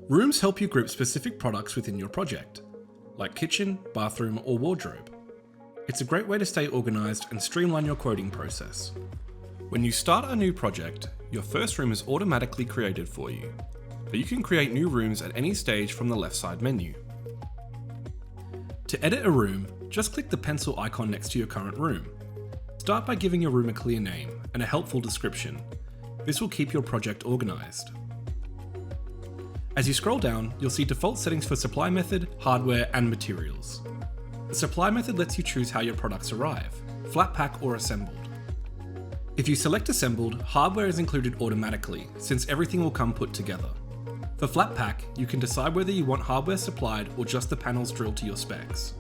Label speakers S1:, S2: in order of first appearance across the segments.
S1: Rooms help you group specific products within your project, like kitchen, bathroom, or wardrobe. It's a great way to stay organised and streamline your quoting process. When you start a new project, your first room is automatically created for you, but you can create new rooms at any stage from the left side menu. To edit a room, just click the pencil icon next to your current room. Start by giving your room a clear name and a helpful description. This will keep your project organised. As you scroll down, you'll see default settings for supply method, hardware, and materials. The supply method lets you choose how your products arrive, flat pack or assembled. If you select assembled, hardware is included automatically, since everything will come put together. For flat pack, you can decide whether you want hardware supplied or just the panels drilled to your specs.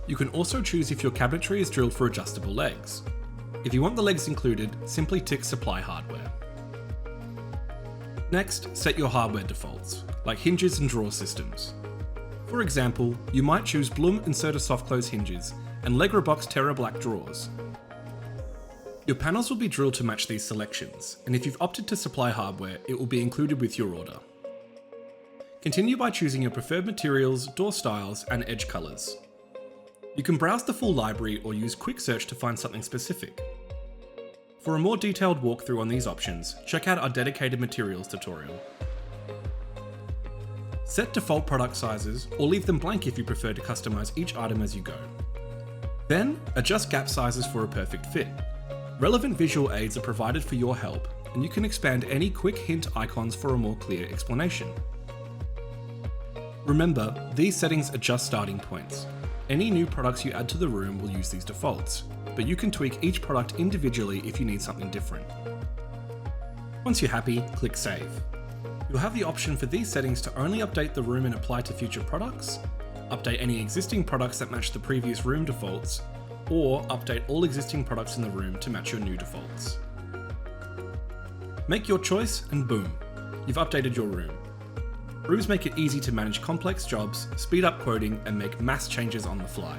S1: You can also choose if your cabinetry is drilled for adjustable legs. If you want the legs included, simply tick supply hardware. Next, set your hardware defaults, like hinges and drawer systems. For example, you might choose Blum Inserter Soft Close hinges and Legrobox Terra Black drawers. Your panels will be drilled to match these selections, and if you've opted to supply hardware, it will be included with your order. Continue by choosing your preferred materials, door styles, and edge colours. You can browse the full library or use quick search to find something specific. For a more detailed walkthrough on these options, check out our dedicated materials tutorial. Set default product sizes, or leave them blank if you prefer to customize each item as you go. Then, adjust gap sizes for a perfect fit. Relevant visual aids are provided for your help, and you can expand any quick hint icons for a more clear explanation. Remember, these settings are just starting points. Any new products you add to the room will use these defaults, but you can tweak each product individually if you need something different. Once you're happy, click Save. You'll have the option for these settings to only update the room and apply to future products, update any existing products that match the previous room defaults, or update all existing products in the room to match your new defaults. Make your choice and boom, you've updated your room. Rooms make it easy to manage complex jobs, speed up quoting, and make mass changes on the fly.